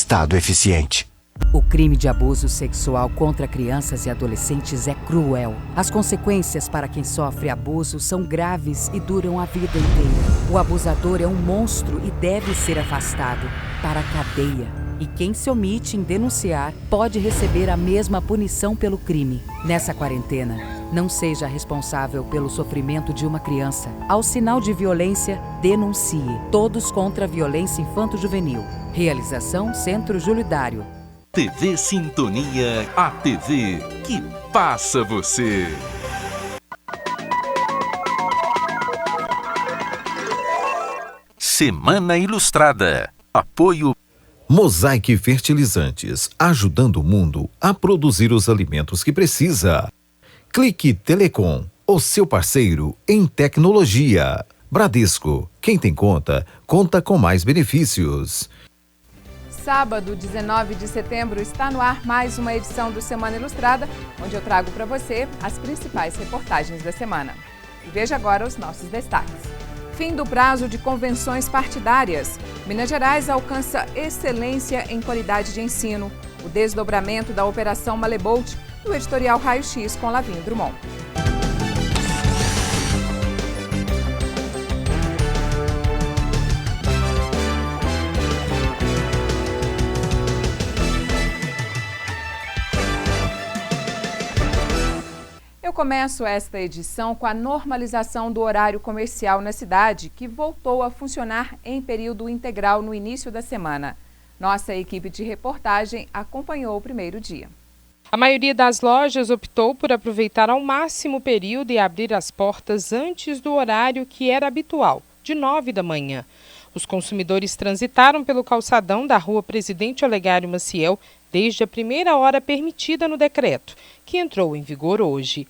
Estado eficiente. O crime de abuso sexual contra crianças e adolescentes é cruel. As consequências para quem sofre abuso são graves e duram a vida inteira. O abusador é um monstro e deve ser afastado para a cadeia. E quem se omite em denunciar pode receber a mesma punição pelo crime. Nessa quarentena, não seja responsável pelo sofrimento de uma criança. Ao sinal de violência, denuncie. Todos contra a violência infanto-juvenil. Realização Centro Júlio Dário. TV Sintonia, a TV que passa você. Semana Ilustrada. Apoio Mosaic Fertilizantes, ajudando o mundo a produzir os alimentos que precisa. Clique Telecom, o seu parceiro em tecnologia. Bradesco, quem tem conta, conta com mais benefícios. Sábado, 19 de setembro, está no ar mais uma edição do Semana Ilustrada, onde eu trago para você as principais reportagens da semana. E veja agora os nossos destaques. Fim do prazo de convenções partidárias. Minas Gerais alcança excelência em qualidade de ensino. O desdobramento da Operação Malebolt e o editorial Raio X com Lavinho Drummond. Eu começo esta edição com a normalização do horário comercial na cidade, que voltou a funcionar em período integral no início da semana. Nossa equipe de reportagem acompanhou o primeiro dia. A maioria das lojas optou por aproveitar ao máximo o período e abrir as portas antes do horário que era habitual, de 9 da manhã. Os consumidores transitaram pelo calçadão da rua Presidente Olegário Maciel desde a primeira hora permitida no decreto, que entrou em vigor hoje.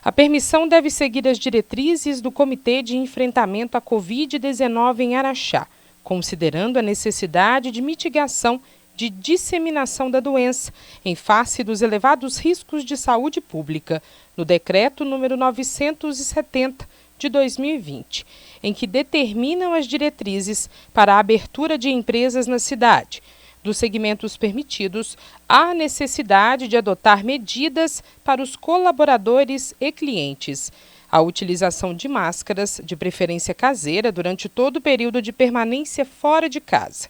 A permissão deve seguir as diretrizes do Comitê de Enfrentamento à Covid-19 em Araxá, considerando a necessidade de mitigação de disseminação da doença, em face dos elevados riscos de saúde pública, no decreto número 970 de 2020, em que determinam as diretrizes para a abertura de empresas na cidade. Dos segmentos permitidos, há necessidade de adotar medidas para os colaboradores e clientes. A utilização de máscaras, de preferência caseira, durante todo o período de permanência fora de casa.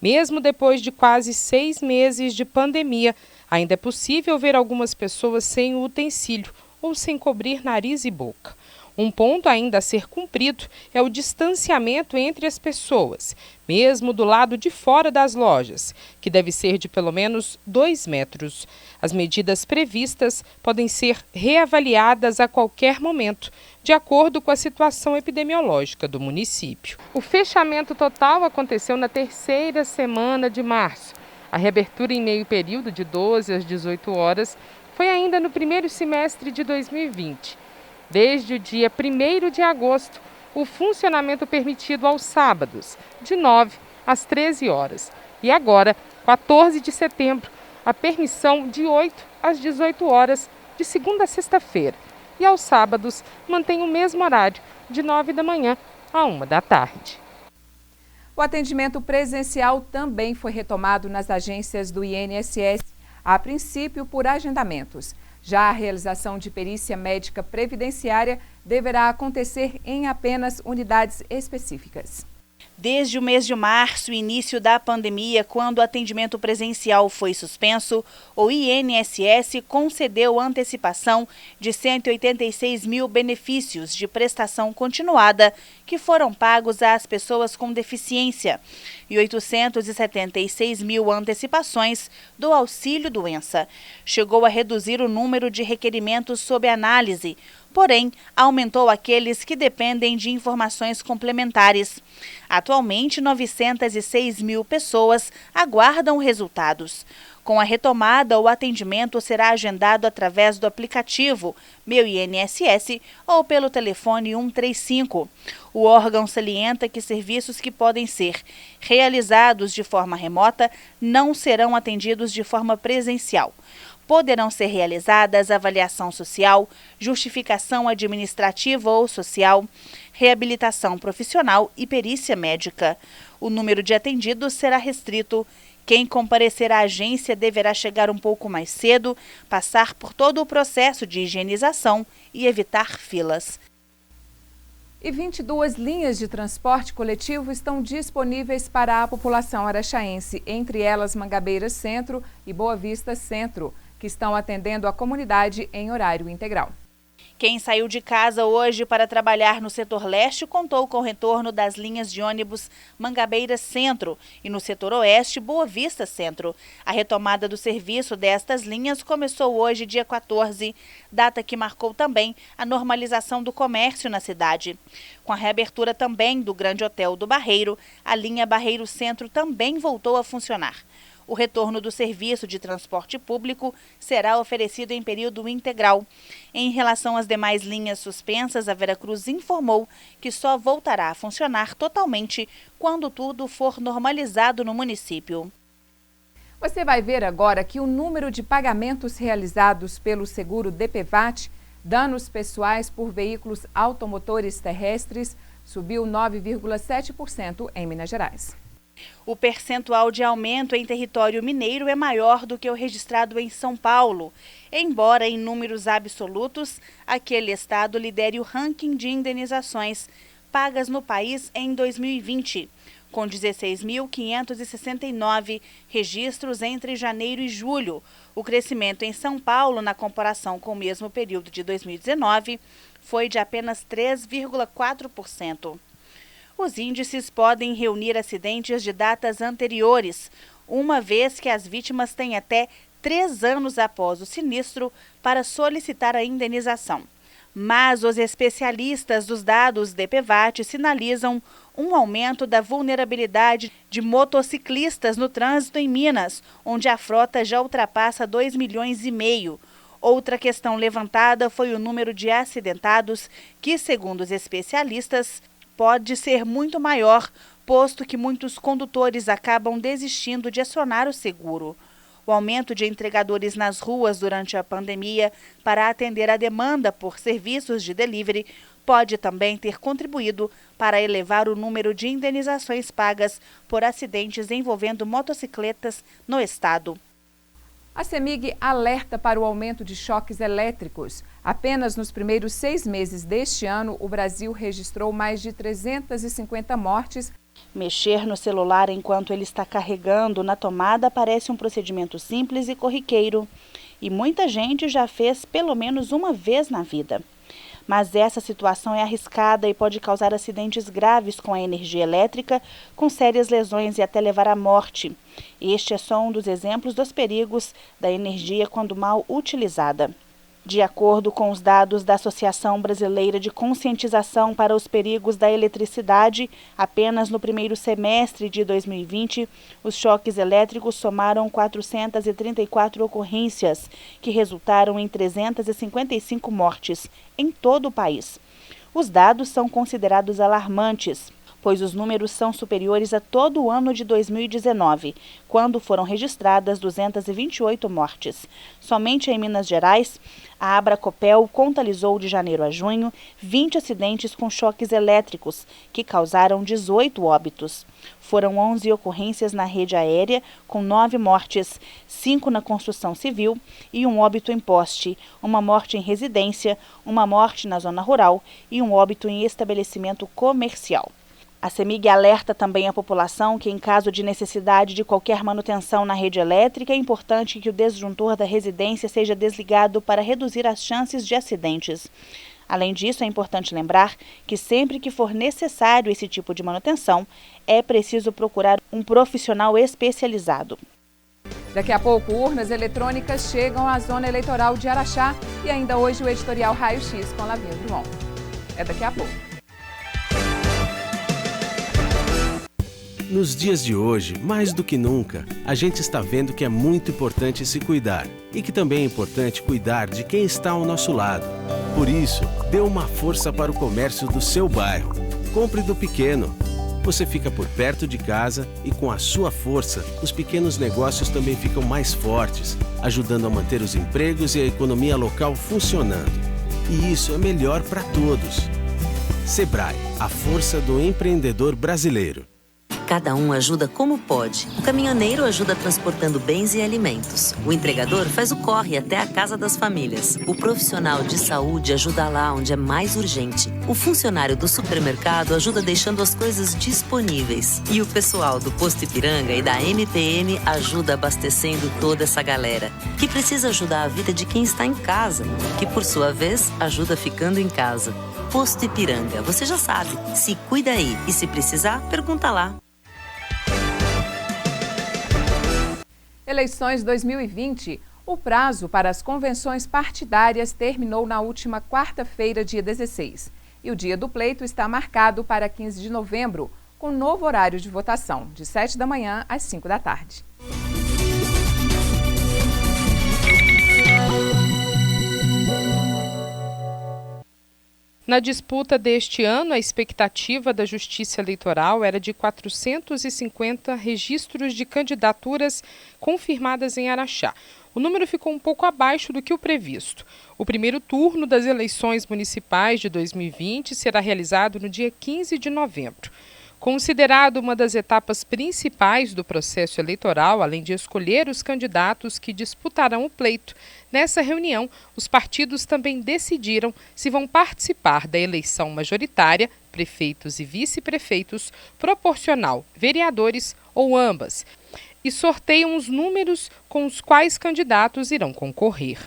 Mesmo depois de quase 6 meses de pandemia, ainda é possível ver algumas pessoas sem o utensílio ou sem cobrir nariz e boca. Um ponto ainda a ser cumprido é o distanciamento entre as pessoas, mesmo do lado de fora das lojas, que deve ser de pelo menos 2 metros. As medidas previstas podem ser reavaliadas a qualquer momento, de acordo com a situação epidemiológica do município. O fechamento total aconteceu na terceira semana de março. A reabertura em meio período, de 12 às 18 horas, foi ainda no primeiro semestre de 2020. Desde o dia 1º de agosto, o funcionamento permitido aos sábados, de 9 às 13 horas. E agora, 14 de setembro, a permissão de 8 às 18 horas, de segunda a sexta-feira. E aos sábados, mantém o mesmo horário, de 9 da manhã a 1 da tarde. O atendimento presencial também foi retomado nas agências do INSS, a princípio por agendamentos. Já a realização de perícia médica previdenciária deverá acontecer em apenas unidades específicas. Desde o mês de março, início da pandemia, quando o atendimento presencial foi suspenso, o INSS concedeu antecipação de 186 mil benefícios de prestação continuada que foram pagos às pessoas com deficiência e 876 mil antecipações do auxílio-doença. Chegou a reduzir o número de requerimentos sob análise, porém, aumentou aqueles que dependem de informações complementares. Atualmente, 906 mil pessoas aguardam resultados. Com a retomada, o atendimento será agendado através do aplicativo Meu INSS ou pelo telefone 135. O órgão salienta que serviços que podem ser realizados de forma remota não serão atendidos de forma presencial. Poderão ser realizadas avaliação social, justificação administrativa ou social, reabilitação profissional e perícia médica. O número de atendidos será restrito. Quem comparecer à agência deverá chegar um pouco mais cedo, passar por todo o processo de higienização e evitar filas. E 22 linhas de transporte coletivo estão disponíveis para a população araxaense, entre elas Mangabeiras Centro e Boa Vista Centro, que estão atendendo a comunidade em horário integral. Quem saiu de casa hoje para trabalhar no setor leste contou com o retorno das linhas de ônibus Mangabeiras Centro e no setor oeste Boa Vista Centro. A retomada do serviço destas linhas começou hoje, dia 14, data que marcou também a normalização do comércio na cidade. Com a reabertura também do Grande Hotel do Barreiro, a linha Barreiro Centro também voltou a funcionar. O retorno do serviço de transporte público será oferecido em período integral. Em relação às demais linhas suspensas, a Veracruz informou que só voltará a funcionar totalmente quando tudo for normalizado no município. Você vai ver agora que o número de pagamentos realizados pelo seguro DPVAT, danos pessoais por veículos automotores terrestres, subiu 9,7% em Minas Gerais. O percentual de aumento em território mineiro é maior do que o registrado em São Paulo, embora em números absolutos aquele estado lidere o ranking de indenizações pagas no país em 2020, com 16.569 registros entre janeiro e julho. O crescimento em São Paulo, na comparação com o mesmo período de 2019, foi de apenas 3,4%. Os índices podem reunir acidentes de datas anteriores, uma vez que as vítimas têm até 3 anos após o sinistro para solicitar a indenização. Mas os especialistas dos dados DPVAT sinalizam um aumento da vulnerabilidade de motociclistas no trânsito em Minas, onde a frota já ultrapassa 2,5 milhões. Outra questão levantada foi o número de acidentados, que, segundo os especialistas, pode ser muito maior, posto que muitos condutores acabam desistindo de acionar o seguro. O aumento de entregadores nas ruas durante a pandemia para atender a demanda por serviços de delivery pode também ter contribuído para elevar o número de indenizações pagas por acidentes envolvendo motocicletas no estado. A CEMIG alerta para o aumento de choques elétricos. Apenas nos primeiros 6 meses deste ano, o Brasil registrou mais de 350 mortes. Mexer no celular enquanto ele está carregando na tomada parece um procedimento simples e corriqueiro. E muita gente já fez pelo menos uma vez na vida. Mas essa situação é arriscada e pode causar acidentes graves com a energia elétrica, com sérias lesões e até levar à morte. Este é só um dos exemplos dos perigos da energia quando mal utilizada. De acordo com os dados da Associação Brasileira de Conscientização para os Perigos da Eletricidade, apenas no primeiro semestre de 2020, os choques elétricos somaram 434 ocorrências, que resultaram em 355 mortes em todo o país. Os dados são considerados alarmantes, pois os números são superiores a todo o ano de 2019, quando foram registradas 228 mortes. Somente em Minas Gerais, a Abracopel contabilizou de janeiro a junho 20 acidentes com choques elétricos, que causaram 18 óbitos. Foram 11 ocorrências na rede aérea, com 9 mortes, 5 na construção civil e um óbito em poste, uma morte em residência, uma morte na zona rural e um óbito em estabelecimento comercial. A CEMIG alerta também a população que, em caso de necessidade de qualquer manutenção na rede elétrica, é importante que o disjuntor da residência seja desligado para reduzir as chances de acidentes. Além disso, é importante lembrar que sempre que for necessário esse tipo de manutenção, é preciso procurar um profissional especializado. Daqui a pouco, urnas eletrônicas chegam à zona eleitoral de Araxá e ainda hoje o editorial Raio X com Lavinha Drummond. É daqui a pouco. Nos dias de hoje, mais do que nunca, a gente está vendo que é muito importante se cuidar e que também é importante cuidar de quem está ao nosso lado. Por isso, dê uma força para o comércio do seu bairro. Compre do pequeno. Você fica por perto de casa e com a sua força, os pequenos negócios também ficam mais fortes, ajudando a manter os empregos e a economia local funcionando. E isso é melhor para todos. Sebrae, a força do empreendedor brasileiro. Cada um ajuda como pode. O caminhoneiro ajuda transportando bens e alimentos. O entregador faz o corre até a casa das famílias. O profissional de saúde ajuda lá onde é mais urgente. O funcionário do supermercado ajuda deixando as coisas disponíveis. E o pessoal do Posto Ipiranga e da MPM ajuda abastecendo toda essa galera, que precisa ajudar a vida de quem está em casa, que por sua vez ajuda ficando em casa. Posto Ipiranga, você já sabe. Se cuida aí e se precisar, pergunta lá. Eleições 2020. O prazo para as convenções partidárias terminou na última quarta-feira, dia 16. E o dia do pleito está marcado para 15 de novembro, com novo horário de votação, de 7 da manhã às 5 da tarde. Na disputa deste ano, a expectativa da Justiça Eleitoral era de 450 registros de candidaturas confirmadas em Araxá. O número ficou um pouco abaixo do que o previsto. O primeiro turno das eleições municipais de 2020 será realizado no dia 15 de novembro. Considerado uma das etapas principais do processo eleitoral, além de escolher os candidatos que disputarão o pleito, nessa reunião, os partidos também decidiram se vão participar da eleição majoritária, prefeitos e vice-prefeitos, proporcional, vereadores ou ambas, e sorteiam os números com os quais candidatos irão concorrer.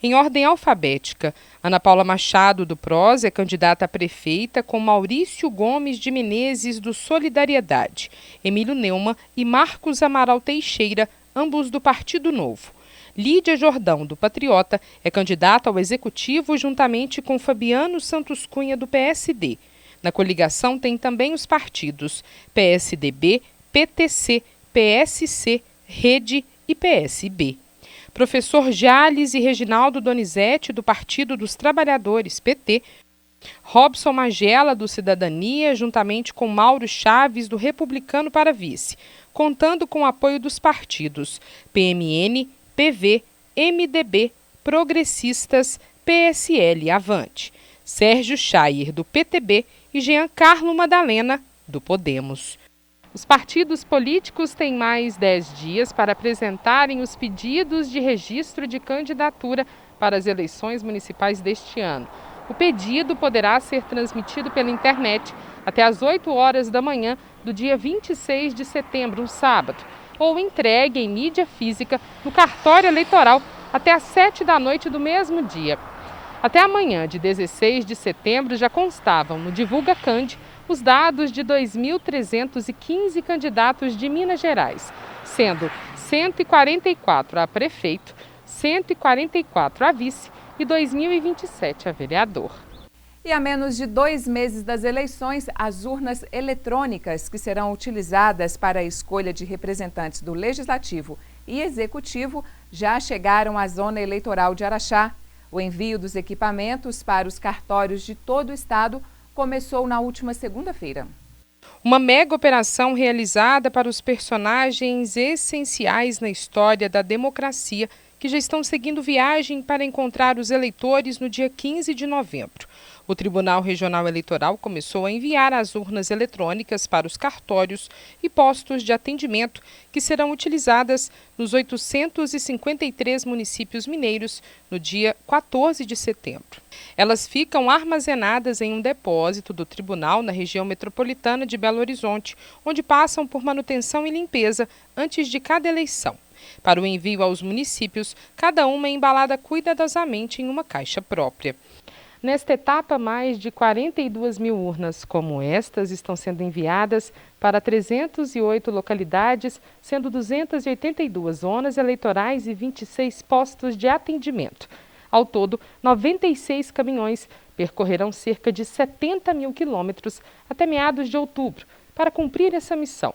Em ordem alfabética, Ana Paula Machado, do PROS, é candidata a prefeita, com Maurício Gomes de Menezes, do Solidariedade, Emílio Neumann e Marcos Amaral Teixeira, ambos do Partido Novo. Lídia Jordão, do Patriota, é candidata ao Executivo juntamente com Fabiano Santos Cunha, do PSD. Na coligação tem também os partidos PSDB, PTC, PSC, Rede e PSB. Professor Jales e Reginaldo Donizete, do Partido dos Trabalhadores, PT, Robson Magela, do Cidadania, juntamente com Mauro Chaves, do Republicano, para vice, contando com o apoio dos partidos PMN, PV, MDB, Progressistas, PSL e Avante, Sérgio Chaier, do PTB e Giancarlo Madalena, do Podemos. Os partidos políticos têm mais 10 dias para apresentarem os pedidos de registro de candidatura para as eleições municipais deste ano. O pedido poderá ser transmitido pela internet até às 8 horas da manhã do dia 26 de setembro, um sábado, ou entregue em mídia física no cartório eleitoral até às 7 da noite do mesmo dia. Até amanhã, de 16 de setembro, já constavam no Divulga Cand os dados de 2.315 candidatos de Minas Gerais, sendo 144 a prefeito, 144 a vice e 2.027 a vereador. E a menos de 2 meses das eleições, as urnas eletrônicas que serão utilizadas para a escolha de representantes do Legislativo e Executivo já chegaram à zona eleitoral de Araxá. O envio dos equipamentos para os cartórios de todo o estado começou na última segunda-feira. Uma mega operação realizada para os personagens essenciais na história da democracia que já estão seguindo viagem para encontrar os eleitores no dia 15 de novembro. O Tribunal Regional Eleitoral começou a enviar as urnas eletrônicas para os cartórios e postos de atendimento que serão utilizadas nos 853 municípios mineiros no dia 14 de setembro. Elas ficam armazenadas em um depósito do tribunal na região metropolitana de Belo Horizonte, onde passam por manutenção e limpeza antes de cada eleição. Para o envio aos municípios, cada uma é embalada cuidadosamente em uma caixa própria. Nesta etapa, mais de 42 mil urnas como estas estão sendo enviadas para 308 localidades, sendo 282 zonas eleitorais e 26 postos de atendimento. Ao todo, 96 caminhões percorrerão cerca de 70 mil quilômetros até meados de outubro para cumprir essa missão.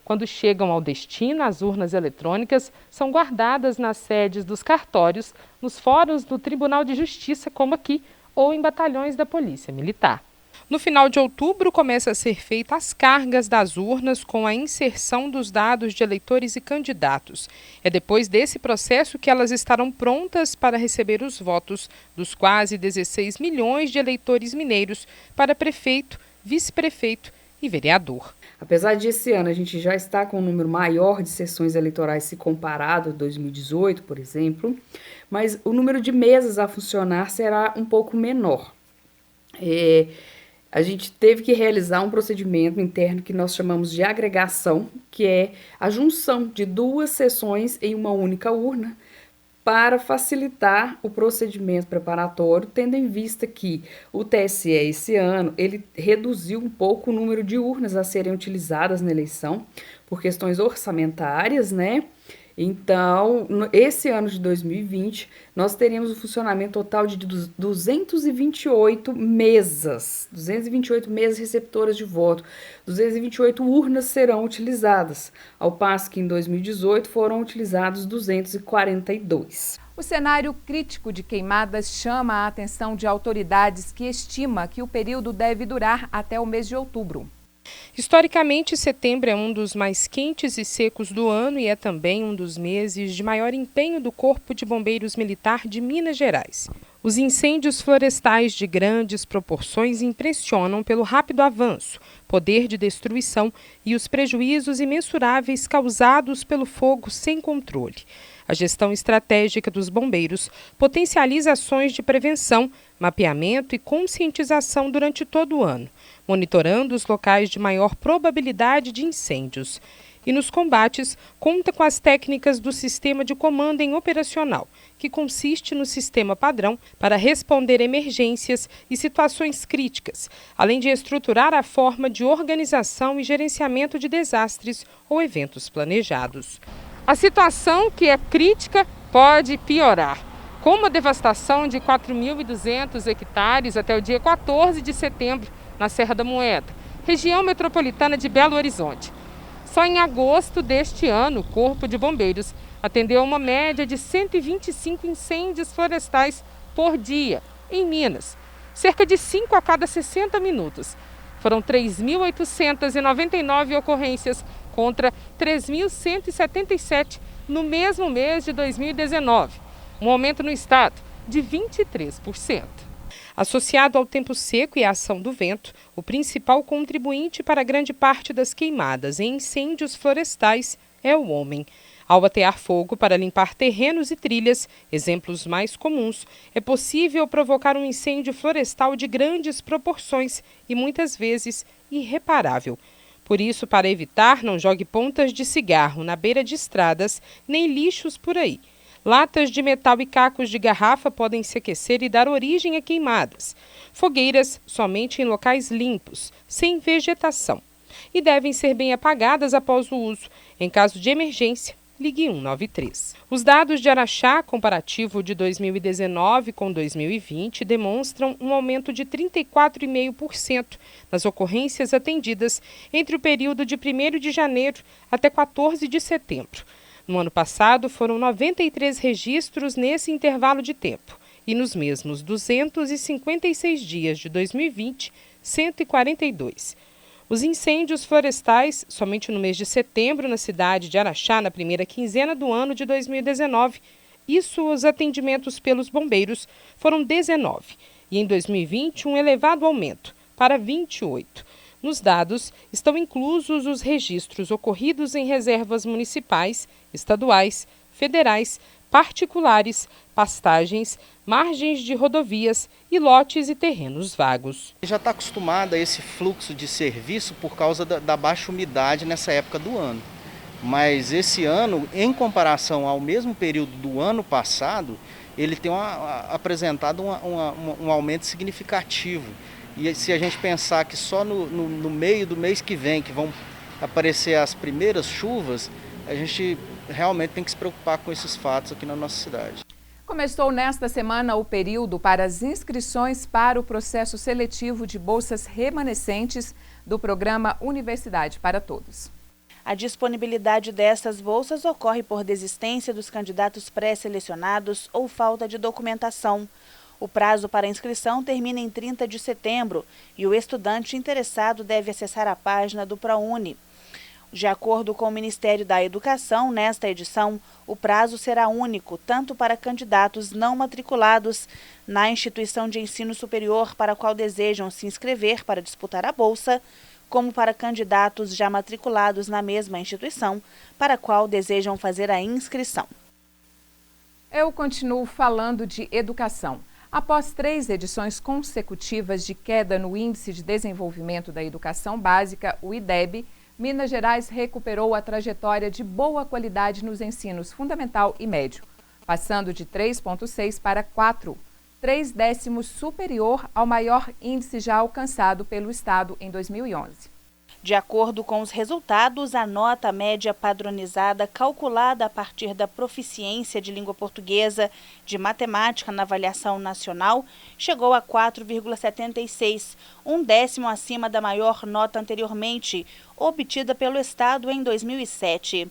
Quando chegam ao destino, as urnas eletrônicas são guardadas nas sedes dos cartórios, nos fóruns do Tribunal de Justiça, como aqui, ou em batalhões da Polícia Militar. No final de outubro, começa a ser feita as cargas das urnas com a inserção dos dados de eleitores e candidatos. É depois desse processo que elas estarão prontas para receber os votos dos quase 16 milhões de eleitores mineiros para prefeito, vice-prefeito e vereador. Apesar de esse ano a gente já estar com um número maior de sessões eleitorais se comparado a 2018, por exemplo, mas o número de mesas a funcionar será um pouco menor. A gente teve que realizar um procedimento interno que nós chamamos de agregação, que é a junção de 2 sessões em uma única urna, para facilitar o procedimento preparatório, tendo em vista que o TSE esse ano ele reduziu um pouco o número de urnas a serem utilizadas na eleição por questões orçamentárias, né? Então, esse ano de 2020, nós teríamos um funcionamento total de 228 mesas receptoras de voto, 228 urnas serão utilizadas, ao passo que em 2018 foram utilizados 242. O cenário crítico de queimadas chama a atenção de autoridades que estima que o período deve durar até o mês de outubro. Historicamente, setembro é um dos mais quentes e secos do ano e é também um dos meses de maior empenho do Corpo de Bombeiros Militar de Minas Gerais. Os incêndios florestais de grandes proporções impressionam pelo rápido avanço, poder de destruição e os prejuízos imensuráveis causados pelo fogo sem controle. A gestão estratégica dos bombeiros potencializa ações de prevenção, mapeamento e conscientização durante todo o ano, monitorando os locais de maior probabilidade de incêndios. E nos combates, conta com as técnicas do Sistema de Comando em Operacional, que consiste no sistema padrão para responder emergências e situações críticas, além de estruturar a forma de organização e gerenciamento de desastres ou eventos planejados. A situação, que é crítica, pode piorar. Com uma devastação de 4.200 hectares até o dia 14 de setembro, na Serra da Moeda, região metropolitana de Belo Horizonte. Só em agosto deste ano, o Corpo de Bombeiros atendeu uma média de 125 incêndios florestais por dia, em Minas, cerca de 5 a cada 60 minutos. Foram 3.899 ocorrências contra 3.177 no mesmo mês de 2019, um aumento no estado de 23%. Associado ao tempo seco e à ação do vento, o principal contribuinte para grande parte das queimadas e incêndios florestais é o homem. Ao atear fogo para limpar terrenos e trilhas, exemplos mais comuns, é possível provocar um incêndio florestal de grandes proporções e muitas vezes irreparável. Por isso, para evitar, não jogue pontas de cigarro na beira de estradas, nem lixos por aí. Latas de metal e cacos de garrafa podem se aquecer e dar origem a queimadas. Fogueiras somente em locais limpos, sem vegetação. E devem ser bem apagadas após o uso. Em caso de emergência, ligue 193. Os dados de Araxá, comparativo de 2019 com 2020, demonstram um aumento de 34,5% nas ocorrências atendidas entre o período de 1º de janeiro até 14 de setembro. No ano passado, foram 93 registros nesse intervalo de tempo. E nos mesmos 256 dias de 2020, 142. Os incêndios florestais, somente no mês de setembro, na cidade de Araxá, na primeira quinzena do ano de 2019, e seus atendimentos pelos bombeiros foram 19. E em 2020, um elevado aumento, para 28. Nos dados estão inclusos os registros ocorridos em reservas municipais, estaduais, federais, particulares, pastagens, margens de rodovias e lotes e terrenos vagos. Já está acostumada a esse fluxo de serviço por causa da baixa umidade nessa época do ano. Mas esse ano, em comparação ao mesmo período do ano passado, ele tem apresentado um aumento significativo. E se a gente pensar que só no meio do mês que vem, que vão aparecer as primeiras chuvas, a gente realmente tem que se preocupar com esses fatos aqui na nossa cidade. Começou nesta semana o período para as inscrições para o processo seletivo de bolsas remanescentes do programa Universidade para Todos. A disponibilidade destas bolsas ocorre por desistência dos candidatos pré-selecionados ou falta de documentação. O prazo para inscrição termina em 30 de setembro e o estudante interessado deve acessar a página do ProUni. De acordo com o Ministério da Educação, nesta edição, o prazo será único, tanto para candidatos não matriculados na instituição de ensino superior para a qual desejam se inscrever para disputar a bolsa, como para candidatos já matriculados na mesma instituição para a qual desejam fazer a inscrição. Eu continuo falando de educação. Após 3 edições consecutivas de queda no Índice de Desenvolvimento da Educação Básica, o IDEB, Minas Gerais recuperou a trajetória de boa qualidade nos ensinos fundamental e médio, passando de 3,6 para 4, 0,3 superior ao maior índice já alcançado pelo Estado em 2011. De acordo com os resultados, a nota média padronizada, calculada a partir da proficiência de língua portuguesa de matemática na avaliação nacional, chegou a 4,76, 1/10 acima da maior nota anteriormente, obtida pelo Estado em 2007.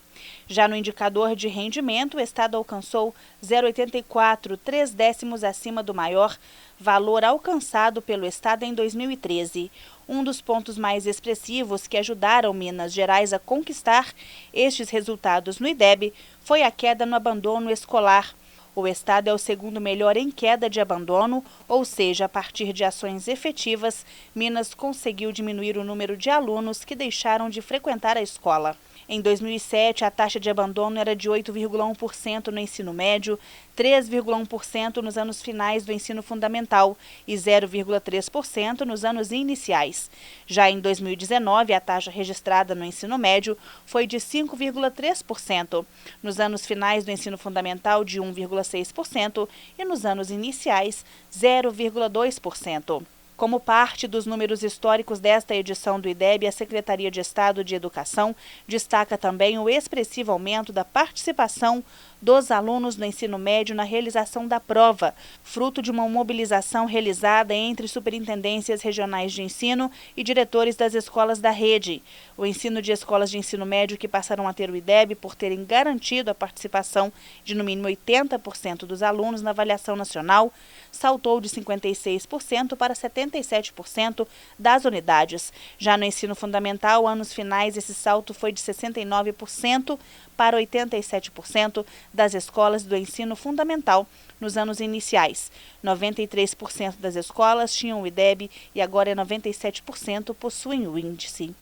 Já no indicador de rendimento, o Estado alcançou 0,84, 0,3 acima do maior valor alcançado pelo Estado em 2013. Um dos pontos mais expressivos que ajudaram Minas Gerais a conquistar estes resultados no IDEB foi a queda no abandono escolar. O Estado é o segundo melhor em queda de abandono, ou seja, a partir de ações efetivas, Minas conseguiu diminuir o número de alunos que deixaram de frequentar a escola. Em 2007, a taxa de abandono era de 8,1% no ensino médio, 3,1% nos anos finais do ensino fundamental e 0,3% nos anos iniciais. Já em 2019, a taxa registrada no ensino médio foi de 5,3%, nos anos finais do ensino fundamental de 1,6% e nos anos iniciais 0,2%. Como parte dos números históricos desta edição do IDEB, a Secretaria de Estado de Educação destaca também o expressivo aumento da participação dos alunos no ensino médio na realização da prova, fruto de uma mobilização realizada entre superintendências regionais de ensino e diretores das escolas da rede. O ensino de escolas de ensino médio que passaram a ter o IDEB por terem garantido a participação de no mínimo 80% dos alunos na avaliação nacional saltou de 56% para 77% das unidades. Já no ensino fundamental, anos finais, esse salto foi de 69% para 87% das escolas do ensino fundamental nos anos iniciais. 93% das escolas tinham o IDEB e agora 97% possuem o índice.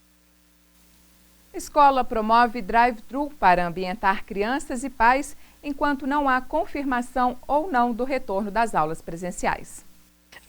Escola promove drive-thru para ambientar crianças e pais enquanto não há confirmação ou não do retorno das aulas presenciais.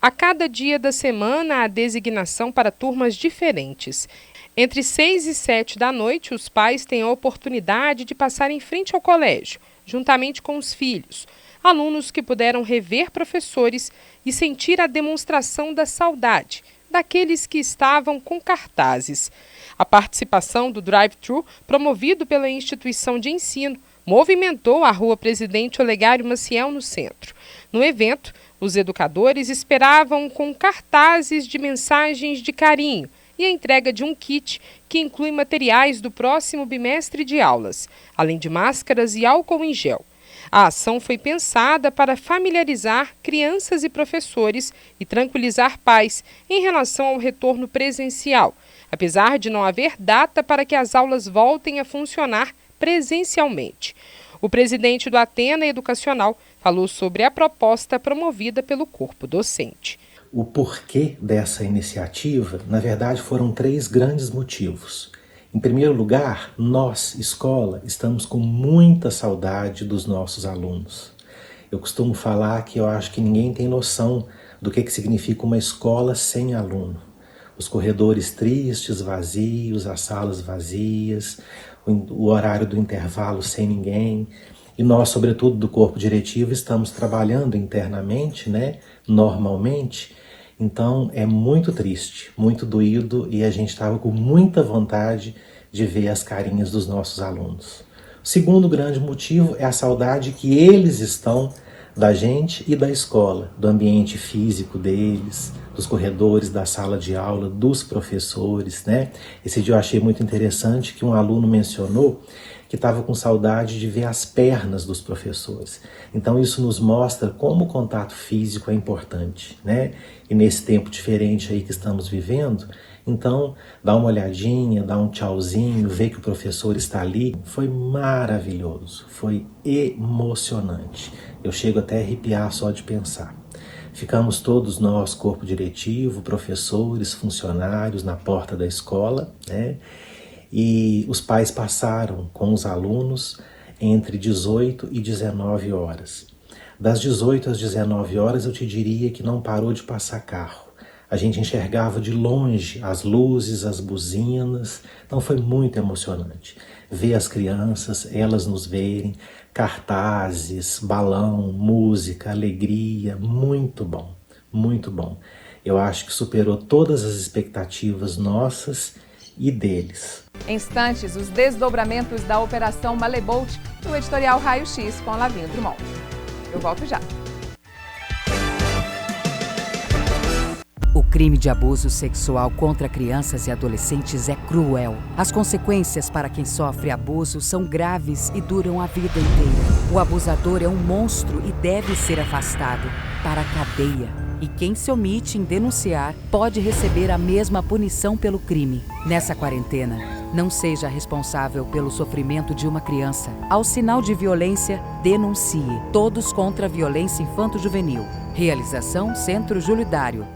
A cada dia da semana há designação para turmas diferentes. Entre 6 e 7 da noite, os pais têm a oportunidade de passar em frente ao colégio, juntamente com os filhos, alunos que puderam rever professores e sentir a demonstração da saudade daqueles que estavam com cartazes. A participação do drive-thru, promovido pela instituição de ensino, movimentou a Rua Presidente Olegário Maciel no centro. No evento, os educadores esperavam com cartazes de mensagens de carinho e a entrega de um kit que inclui materiais do próximo bimestre de aulas, além de máscaras e álcool em gel. A ação foi pensada para familiarizar crianças e professores e tranquilizar pais em relação ao retorno presencial, apesar de não haver data para que as aulas voltem a funcionar presencialmente. O presidente do Atena Educacional falou sobre a proposta promovida pelo corpo docente. O porquê dessa iniciativa, na verdade, foram 3 grandes motivos. Em primeiro lugar, nós, escola, estamos com muita saudade dos nossos alunos. Eu costumo falar que eu acho que ninguém tem noção do que significa uma escola sem aluno. Os corredores tristes, vazios, as salas vazias, o horário do intervalo sem ninguém. E nós, sobretudo do corpo diretivo, estamos trabalhando internamente, normalmente. Então é muito triste, muito doído e a gente estava com muita vontade de ver as carinhas dos nossos alunos. O segundo grande motivo é a saudade que eles estão da gente e da escola, do ambiente físico deles, dos corredores, da sala de aula, dos professores, Esse dia eu achei muito interessante que um aluno mencionou que estava com saudade de ver as pernas dos professores. Então isso nos mostra como o contato físico é importante, E nesse tempo diferente aí que estamos vivendo, então dá uma olhadinha, dá um tchauzinho, ver que o professor está ali, foi maravilhoso, foi emocionante. Eu chego até a arrepiar só de pensar. Ficamos todos nós, corpo diretivo, professores, funcionários, na porta da escola, né? E os pais passaram com os alunos entre 18 e 19 horas. Das 18 às 19 horas eu te diria que não parou de passar carro. A gente enxergava de longe as luzes, as buzinas, então foi muito emocionante. Ver as crianças, elas nos verem, cartazes, balão, música, alegria, muito bom, muito bom. Eu acho que superou todas as expectativas nossas e deles. Em instantes, os desdobramentos da Operação Malebolt no editorial Raio X com Lavinho Drummond. Eu volto já. O crime de abuso sexual contra crianças e adolescentes é cruel. As consequências para quem sofre abuso são graves e duram a vida inteira. O abusador é um monstro e deve ser afastado para a cadeia. E quem se omite em denunciar pode receber a mesma punição pelo crime. Nessa quarentena, não seja responsável pelo sofrimento de uma criança. Ao sinal de violência, denuncie. Todos contra a violência infanto-juvenil. Realização Centro Júlio Dário.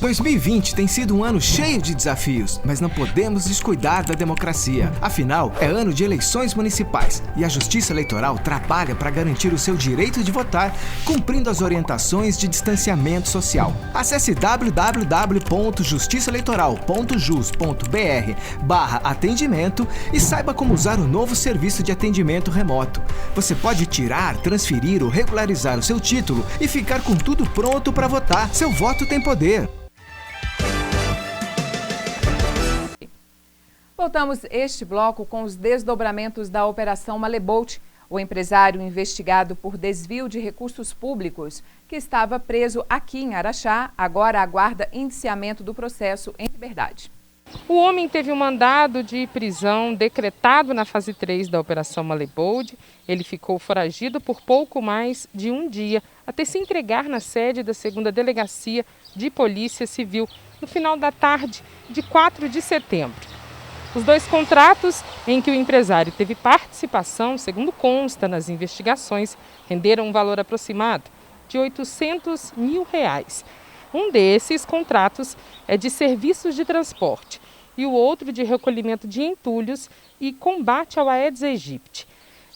2020 tem sido um ano cheio de desafios, mas não podemos descuidar da democracia. Afinal, é ano de eleições municipais e a Justiça Eleitoral trabalha para garantir o seu direito de votar, cumprindo as orientações de distanciamento social. Acesse www.justiçaeleitoral.jus.br/atendimento e saiba como usar o novo serviço de atendimento remoto. Você pode tirar, transferir ou regularizar o seu título e ficar com tudo pronto para votar. Seu voto tem poder. Voltamos este bloco com os desdobramentos da Operação Malebolt. O empresário investigado por desvio de recursos públicos, que estava preso aqui em Araxá, agora aguarda indiciamento do processo em liberdade. O homem teve um mandado de prisão decretado na fase 3 da Operação Malebolt. Ele ficou foragido por pouco mais de um dia, até se entregar na sede da 2ª Delegacia de Polícia Civil, no final da tarde de 4 de setembro. Os 2 contratos em que o empresário teve participação, segundo consta nas investigações, renderam um valor aproximado de R$800 mil. Um desses contratos é de serviços de transporte e o outro de recolhimento de entulhos e combate ao Aedes aegypti.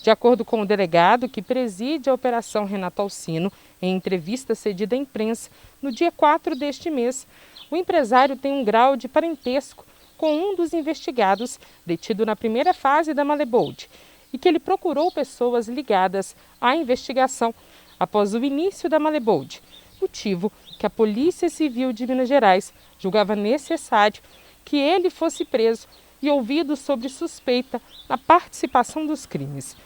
De acordo com o delegado que preside a Operação Renato Alcino, em entrevista cedida à imprensa, no dia 4 deste mês, o empresário tem um grau de parentesco com um dos investigados detido na primeira fase da Malebolt e que ele procurou pessoas ligadas à investigação após o início da Malebolt, motivo que a Polícia Civil de Minas Gerais julgava necessário que ele fosse preso e ouvido sobre suspeita na participação dos crimes.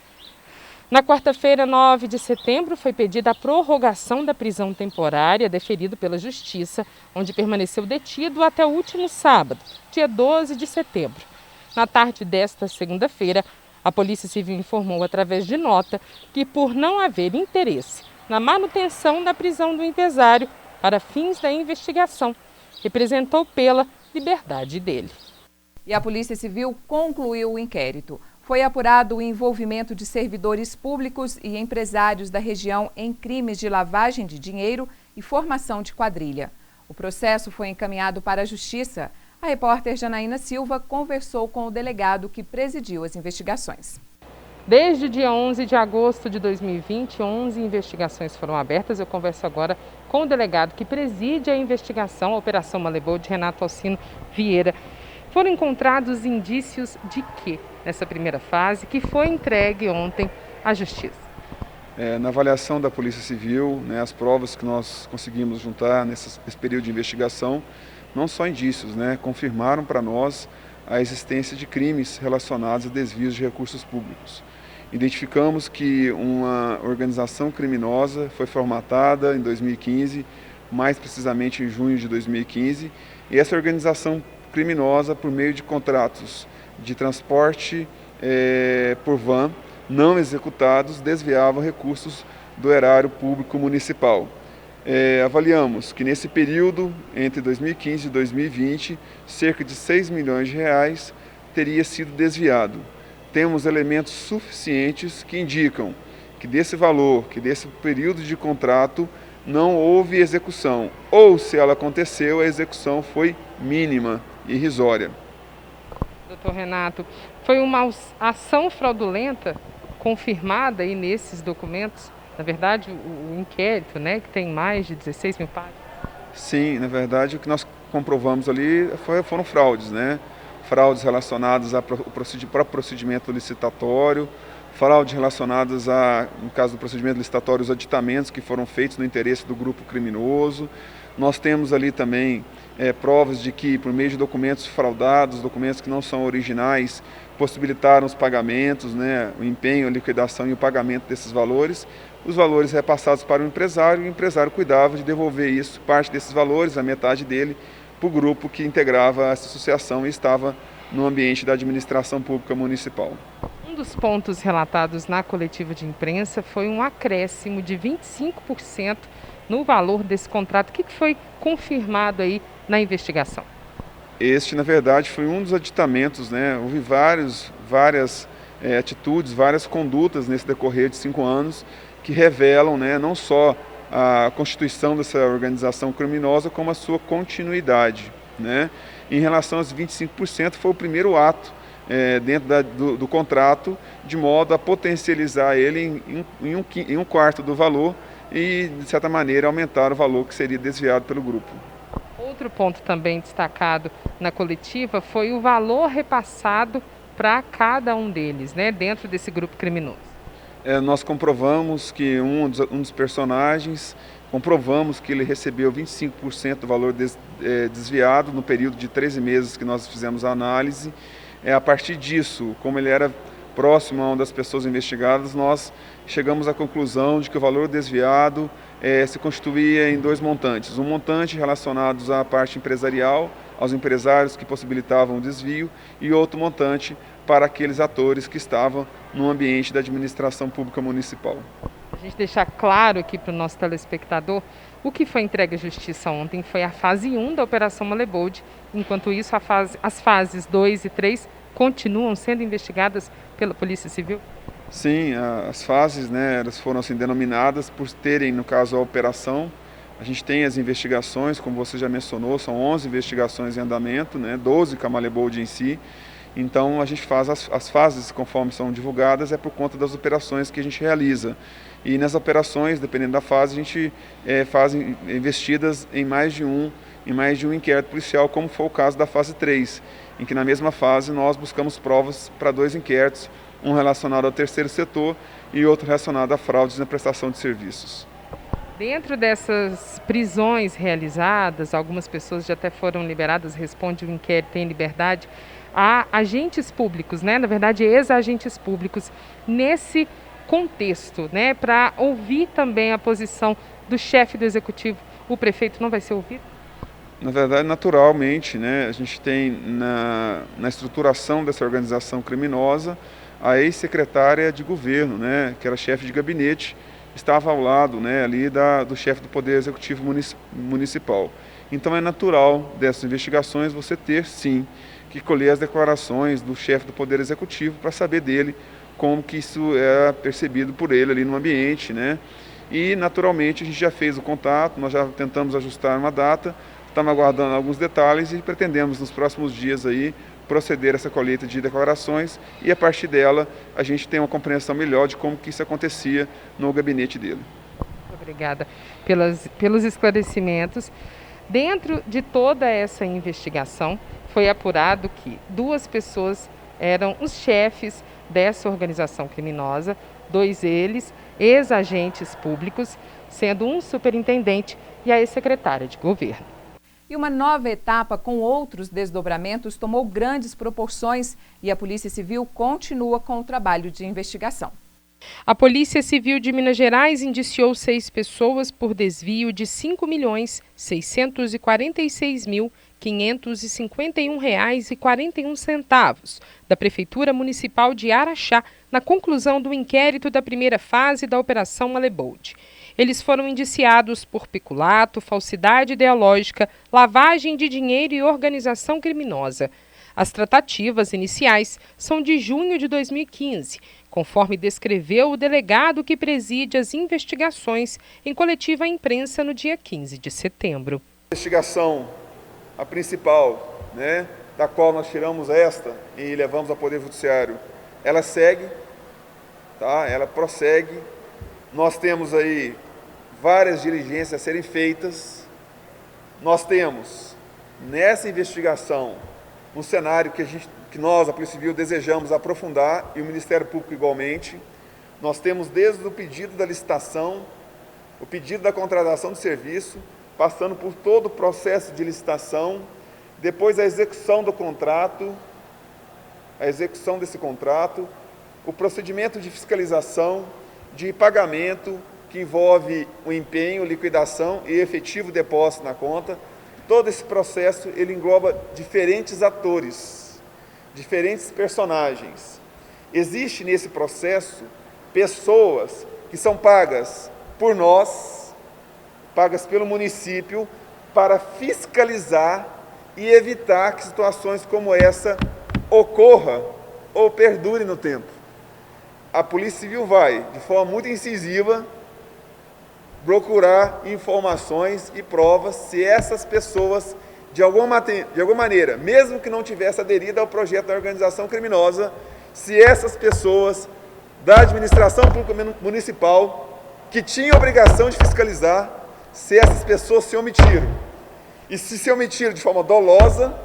Na quarta-feira, 9 de setembro, foi pedida a prorrogação da prisão temporária deferida pela Justiça, onde permaneceu detido até o último sábado, dia 12 de setembro. Na tarde desta segunda-feira, a Polícia Civil informou através de nota que, por não haver interesse na manutenção da prisão do empresário para fins da investigação, representou pela liberdade dele. E a Polícia Civil concluiu o inquérito. Foi apurado o envolvimento de servidores públicos e empresários da região em crimes de lavagem de dinheiro e formação de quadrilha. O processo foi encaminhado para a Justiça. A repórter Janaína Silva conversou com o delegado que presidiu as investigações. Desde o dia 11 de agosto de 2020, 11 investigações foram abertas. Eu converso agora com o delegado que preside a investigação, a Operação Malebolt, Renato Alcino Vieira. Foram encontrados indícios de quê nessa primeira fase, que foi entregue ontem à Justiça? Na avaliação da Polícia Civil, as provas que nós conseguimos juntar nesse período de investigação, não só indícios, confirmaram para nós a existência de crimes relacionados a desvios de recursos públicos. Identificamos que uma organização criminosa foi formatada em 2015, mais precisamente em junho de 2015, e essa organização criminosa, por meio de contratos de transporte por van não executados, desviava recursos do erário público municipal. Avaliamos que nesse período, entre 2015 e 2020, cerca de R$6 milhões teria sido desviado. Temos elementos suficientes que indicam que desse valor, que desse período de contrato, não houve execução, ou se ela aconteceu, a execução foi mínima e irrisória. Doutor Renato, foi uma ação fraudulenta confirmada aí nesses documentos? Na verdade, o inquérito, né, que tem mais de 16 mil páginas? Sim, na verdade, o que nós comprovamos ali foram fraudes, né? Fraudes relacionadas ao próprio procedimento licitatório, fraudes relacionadas no caso do procedimento licitatório, os aditamentos que foram feitos no interesse do grupo criminoso. Nós temos ali também provas de que, por meio de documentos fraudados, documentos que não são originais, possibilitaram os pagamentos, né, o empenho, a liquidação e o pagamento desses valores. Os valores repassados para o empresário cuidava de devolver isso, parte desses valores, a metade dele, para o grupo que integrava essa associação e estava no ambiente da administração pública municipal. Um dos pontos relatados na coletiva de imprensa foi um acréscimo de 25% no valor desse contrato. O que foi confirmado aí na investigação? Este, na verdade, foi um dos aditamentos, né? Houve várias atitudes, várias condutas nesse decorrer de 5 anos que revelam, né, não só a constituição dessa organização criminosa, como a sua continuidade, né? Em relação aos 25%, foi o primeiro ato dentro do contrato, de modo a potencializar ele em um quarto do valor e, de certa maneira, aumentar o valor que seria desviado pelo grupo. Outro ponto também destacado na coletiva foi o valor repassado para cada um deles, né, dentro desse grupo criminoso. Nós comprovamos que um dos personagens, comprovamos que ele recebeu 25% do valor desviado no período de 13 meses que nós fizemos a análise. A partir disso, como ele era próximo a uma das pessoas investigadas, nós chegamos à conclusão de que o valor desviado se constituía em 2 montantes. Um montante relacionado à parte empresarial, aos empresários que possibilitavam o desvio, e outro montante para aqueles atores que estavam no ambiente da administração pública municipal. A gente deixar claro aqui para o nosso telespectador, o que foi entregue à Justiça ontem foi a fase 1 da Operação Malebold. Enquanto isso, as fases 2 e 3 continuam sendo investigadas pela Polícia Civil? Sim, as fases, né, elas foram assim denominadas por terem, no caso, a operação. A gente tem as investigações, como você já mencionou, são 11 investigações em andamento, né, 12 com a Malebold em si. Então a gente faz as fases conforme são divulgadas, por conta das operações que a gente realiza. E nas operações, dependendo da fase, a gente faz investidas em mais de um inquérito policial, como foi o caso da fase 3, em que na mesma fase nós buscamos provas para 2 inquéritos, um relacionado ao terceiro setor e outro relacionado a fraudes na prestação de serviços. Dentro dessas prisões realizadas, algumas pessoas já até foram liberadas, responde o inquérito em liberdade. Há agentes públicos, né? Na verdade, ex-agentes públicos, nesse contexto, né? Para ouvir também a posição do chefe do executivo, o prefeito não vai ser ouvido? Na verdade, naturalmente, né? A gente tem na estruturação dessa organização criminosa a ex-secretária de governo, né? Que era chefe de gabinete, estava ao lado, né? Ali do chefe do Poder Executivo Municipal. Então é natural dessas investigações você ter, sim, que colher as declarações do chefe do Poder Executivo para saber dele como que isso é percebido por ele ali no ambiente, né? E, naturalmente, a gente já fez o contato, nós já tentamos ajustar uma data, estamos aguardando alguns detalhes e pretendemos, nos próximos dias aí, proceder a essa colheita de declarações e, a partir dela, a gente tem uma compreensão melhor de como que isso acontecia no gabinete dele. Muito obrigada pelos esclarecimentos. Dentro de toda essa investigação, foi apurado que 2 pessoas eram os chefes dessa organização criminosa, 2 deles ex-agentes públicos, sendo um superintendente e a ex-secretária de governo. E uma nova etapa com outros desdobramentos tomou grandes proporções e a Polícia Civil continua com o trabalho de investigação. A Polícia Civil de Minas Gerais indiciou 6 pessoas por desvio de R$ 5.646.551,41 da Prefeitura Municipal de Araxá, na conclusão do inquérito da primeira fase da Operação Malebold. Eles foram indiciados por peculato, falsidade ideológica, lavagem de dinheiro e organização criminosa. As tratativas iniciais são de junho de 2015, conforme descreveu o delegado que preside as investigações em coletiva à imprensa no dia 15 de setembro. A investigação, a principal, da qual nós tiramos esta e levamos ao Poder Judiciário, ela segue, tá? Ela prossegue. Nós temos aí várias diligências a serem feitas. Nós temos, nessa investigação, um cenário que nós, a Polícia Civil, desejamos aprofundar, e o Ministério Público igualmente. Nós temos desde o pedido da licitação, o pedido da contratação de serviço, passando por todo o processo de licitação, depois a execução do contrato, a execução desse contrato, o procedimento de fiscalização, de pagamento, que envolve o empenho, liquidação e efetivo depósito na conta. Todo esse processo, ele engloba diferentes atores, diferentes personagens. Existe nesse processo pessoas que são pagas por nós, pagas pelo município, para fiscalizar e evitar que situações como essa ocorra ou perdure no tempo. A Polícia Civil vai, de forma muito incisiva, procurar informações e provas se essas pessoas, de alguma maneira, mesmo que não tivesse aderido ao projeto da organização criminosa, se essas pessoas da administração pública municipal, que tinham a obrigação de fiscalizar, se essas pessoas se omitiram. E se omitiram de forma dolosa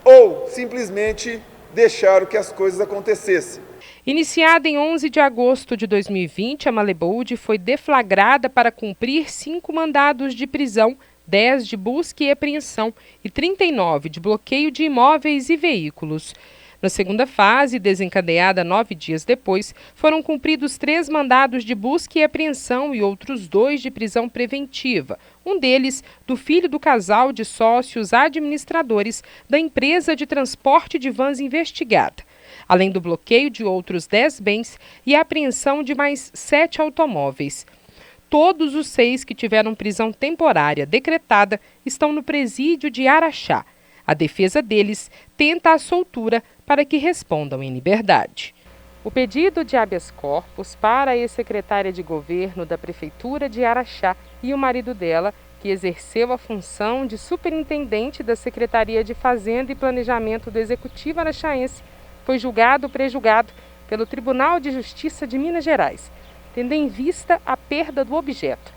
ou simplesmente deixaram que as coisas acontecessem. Iniciada em 11 de agosto de 2020, a Malebold foi deflagrada para cumprir 5 mandados de prisão, 10 de busca e apreensão e 39 de bloqueio de imóveis e veículos. Na segunda fase, desencadeada 9 dias depois, foram cumpridos 3 mandados de busca e apreensão e outros 2 de prisão preventiva, um deles do filho do casal de sócios administradores da empresa de transporte de vans investigada, além do bloqueio de outros 10 bens e a apreensão de mais 7 automóveis. Todos os 6 que tiveram prisão temporária decretada estão no presídio de Araxá. A defesa deles tenta a soltura para que respondam em liberdade. O pedido de habeas corpus para a ex-secretária de governo da Prefeitura de Araxá e o marido dela, que exerceu a função de superintendente da Secretaria de Fazenda e Planejamento do Executivo araxaense, foi prejulgado pelo Tribunal de Justiça de Minas Gerais, tendo em vista a perda do objeto.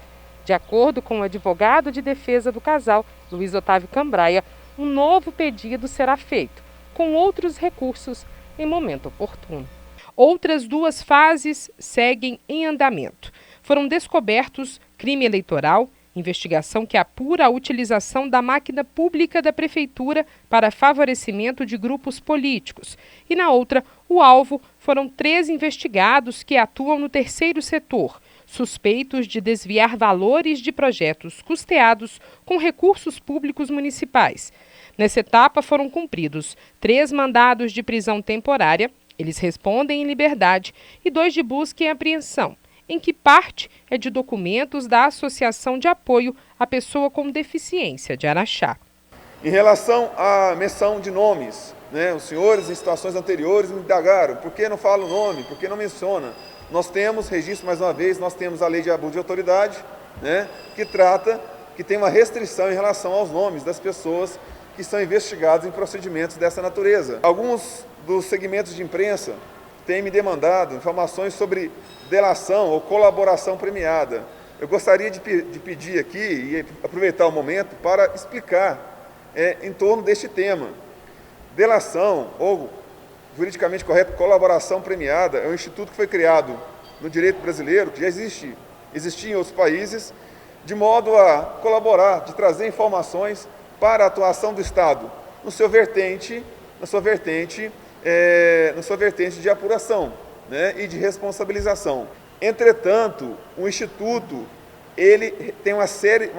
De acordo com o advogado de defesa do casal, Luiz Otávio Cambraia, um novo pedido será feito, com outros recursos em momento oportuno. Outras 2 fases seguem em andamento. Foram descobertos crime eleitoral, investigação que apura a utilização da máquina pública da Prefeitura para favorecimento de grupos políticos. E na outra, o alvo foram 3 investigados que atuam no terceiro setor, suspeitos de desviar valores de projetos custeados com recursos públicos municipais. Nessa etapa foram cumpridos 3 mandados de prisão temporária, eles respondem em liberdade, e 2 de busca e apreensão, em que parte é de documentos da Associação de Apoio à Pessoa com Deficiência de Araxá. Em relação à menção de nomes, os senhores em situações anteriores me indagaram, por que não fala o nome, por que não menciona? Nós temos registro, mais uma vez, nós temos a lei de abuso de autoridade, que tem uma restrição em relação aos nomes das pessoas que são investigados em procedimentos dessa natureza. Alguns dos segmentos de imprensa têm me demandado informações sobre delação ou colaboração premiada. Eu gostaria de pedir aqui e aproveitar o momento para explicar em torno deste tema. Delação, ou juridicamente correto, colaboração premiada, é um instituto que foi criado no direito brasileiro, que já existia em outros países, de modo a colaborar, de trazer informações para a atuação do Estado na sua vertente de apuração, e de responsabilização. Entretanto, o Instituto ele tem uma série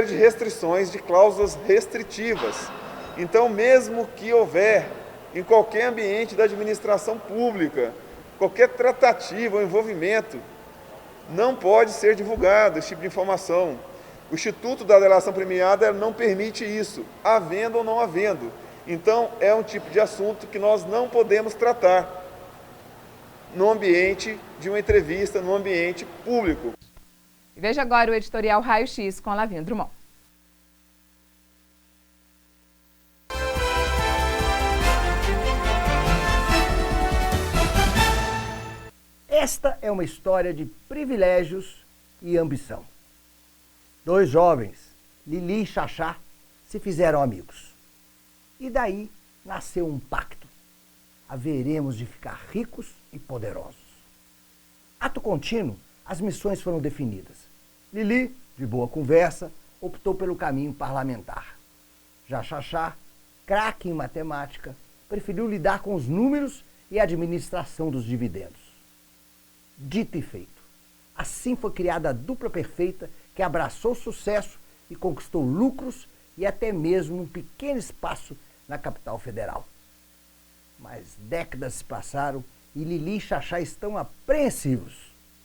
de restrições, de cláusulas restritivas. Então, mesmo que houver em qualquer ambiente da administração pública, qualquer tratativa ou envolvimento, não pode ser divulgado esse tipo de informação. O Instituto da Delação Premiada não permite isso, havendo ou não havendo. Então, é um tipo de assunto que nós não podemos tratar no ambiente de uma entrevista, no ambiente público. E veja agora o editorial Raio X com Lavinha Drummond. Esta é uma história de privilégios e ambição. 2 jovens, Lili e Xaxá, se fizeram amigos. E daí nasceu um pacto. Haveremos de ficar ricos e poderosos. Ato contínuo, as missões foram definidas. Lili, de boa conversa, optou pelo caminho parlamentar. Já Xaxá, craque em matemática, preferiu lidar com os números e a administração dos dividendos. Dito e feito. Assim foi criada a dupla perfeita que abraçou sucesso e conquistou lucros e até mesmo um pequeno espaço na capital federal. Mas décadas se passaram e Lili e Xaxá estão apreensivos.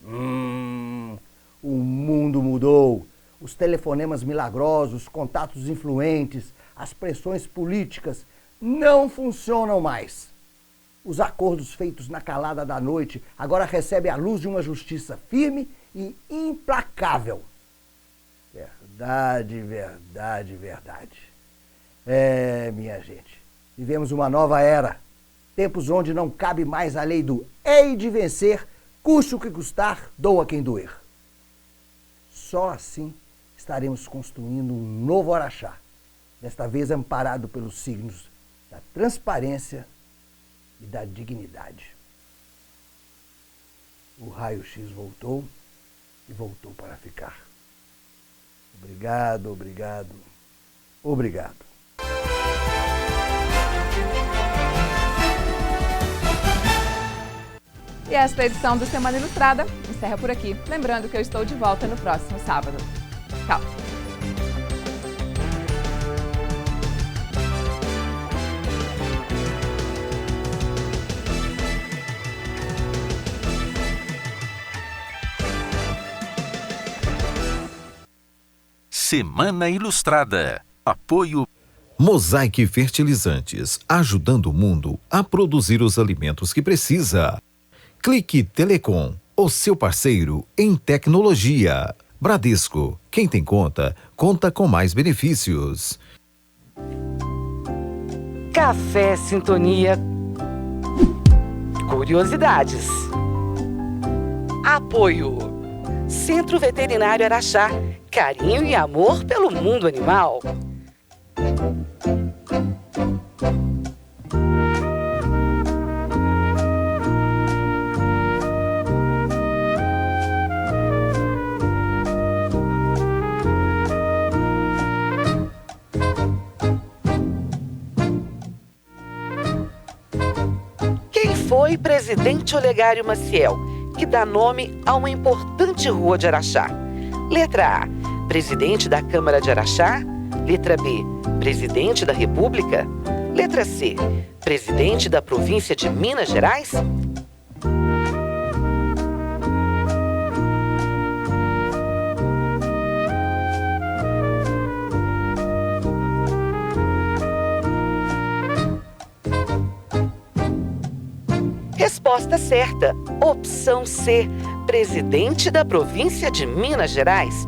O mundo mudou. Os telefonemas milagrosos, contatos influentes, as pressões políticas não funcionam mais. Os acordos feitos na calada da noite agora recebem a luz de uma justiça firme e implacável. Verdade, verdade, verdade. Minha gente, vivemos uma nova era. Tempos onde não cabe mais a lei do hei de vencer, custe o que custar, doa quem doer. Só assim estaremos construindo um novo Araxá, desta vez amparado pelos signos da transparência e da dignidade. O raio-x voltou e voltou para ficar. Obrigado, obrigado, obrigado. E esta edição do Semana Ilustrada encerra por aqui. Lembrando que eu estou de volta no próximo sábado. Tchau! Semana Ilustrada. Apoio Mosaic Fertilizantes, ajudando o mundo a produzir os alimentos que precisa. Clique Telecom, o seu parceiro em tecnologia. Bradesco, quem tem conta, conta com mais benefícios. Café Sintonia. Curiosidades. Apoio Centro Veterinário Araxá. Carinho e amor pelo mundo animal. Quem foi presidente Olegário Maciel, que dá nome a uma importante rua de Araxá? Letra A, presidente da Câmara de Araxá. Letra B, presidente da República. Letra C, presidente da província de Minas Gerais. Resposta certa, opção C, presidente da província de Minas Gerais.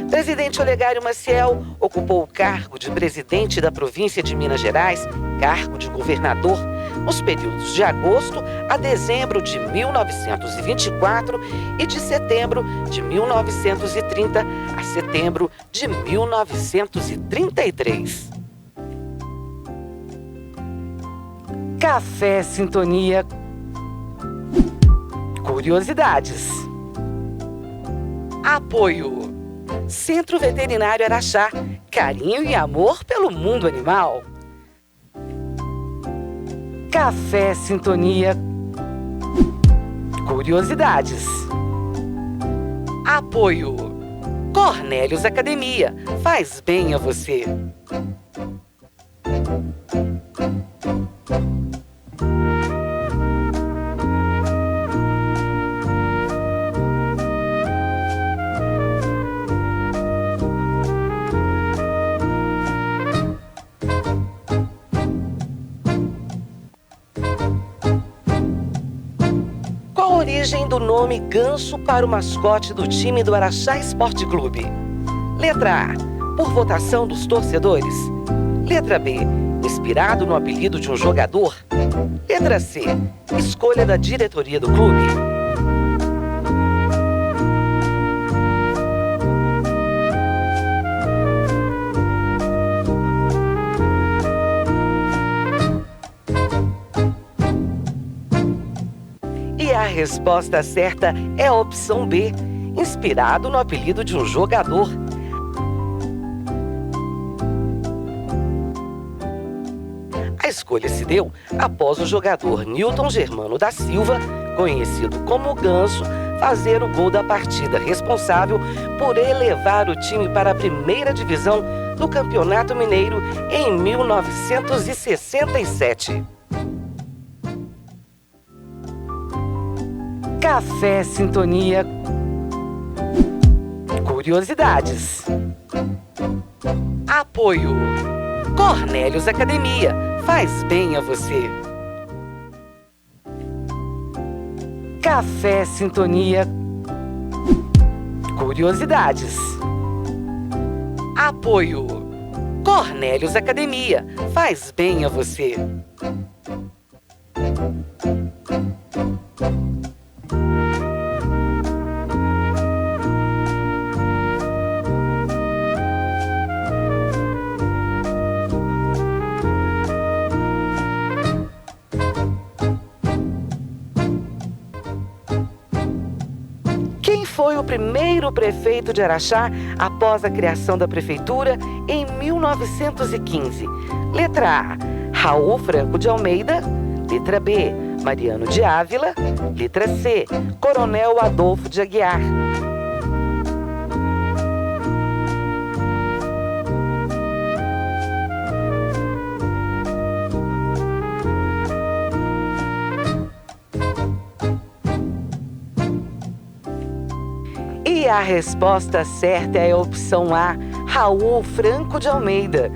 Presidente Olegário Maciel ocupou o cargo de presidente da província de Minas Gerais, cargo de governador, nos períodos de agosto a dezembro de 1924 e de setembro de 1930 a setembro de 1933. Café Sintonia. Curiosidades. Apoio Centro Veterinário Araxá. Carinho e amor pelo mundo animal. Café Sintonia. Curiosidades. Apoio Cornélios Academia. Faz bem a você. origem do nome Ganso para o mascote do time do Araxá Esporte Clube? Letra A, por votação dos torcedores. Letra B, inspirado no apelido de um jogador. Letra C, escolha da diretoria do clube. E a resposta certa é a opção B, inspirado no apelido de um jogador. A escolha se deu após o jogador Nilton Germano da Silva, conhecido como Ganso, fazer o gol da partida, responsável por elevar o time para a primeira divisão do Campeonato Mineiro em 1967. Café Sintonia. Curiosidades. Apoio. Cornélios Academia. Faz bem a você. Café Sintonia. Curiosidades. Apoio. Cornélios Academia. Faz bem a você. Foi o primeiro prefeito de Araxá após a criação da prefeitura em 1915. Letra A, Raul Franco de Almeida. Letra B, Mariano de Ávila. Letra C, Coronel Adolfo de Aguiar. E a resposta certa é a opção A, Raul Franco de Almeida.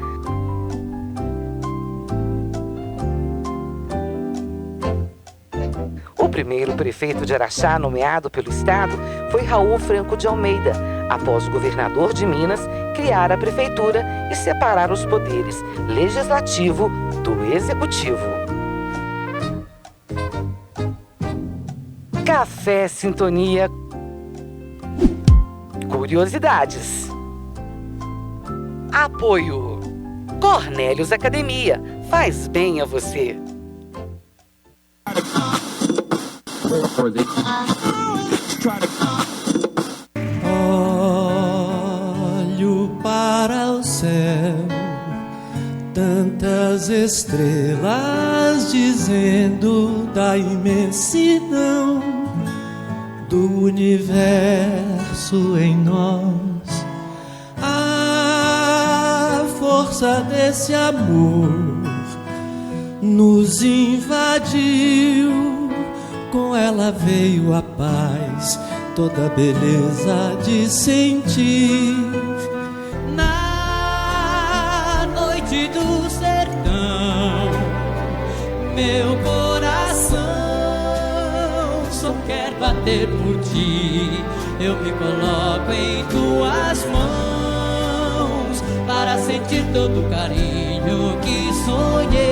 O primeiro prefeito de Araxá nomeado pelo Estado foi Raul Franco de Almeida, após o governador de Minas criar a prefeitura e separar os poderes legislativo do executivo. Café Sintonia. Curiosidades. Apoio. Cornélios Academia. Faz bem a você. Olho para o céu, tantas estrelas dizendo da imensidão do universo em nós. A força desse amor nos invadiu, com ela veio a paz, toda a beleza de sentir. Na noite do sertão, meu coração só quer bater por ti. Eu me coloco em tuas mãos para sentir todo o carinho que sonhei.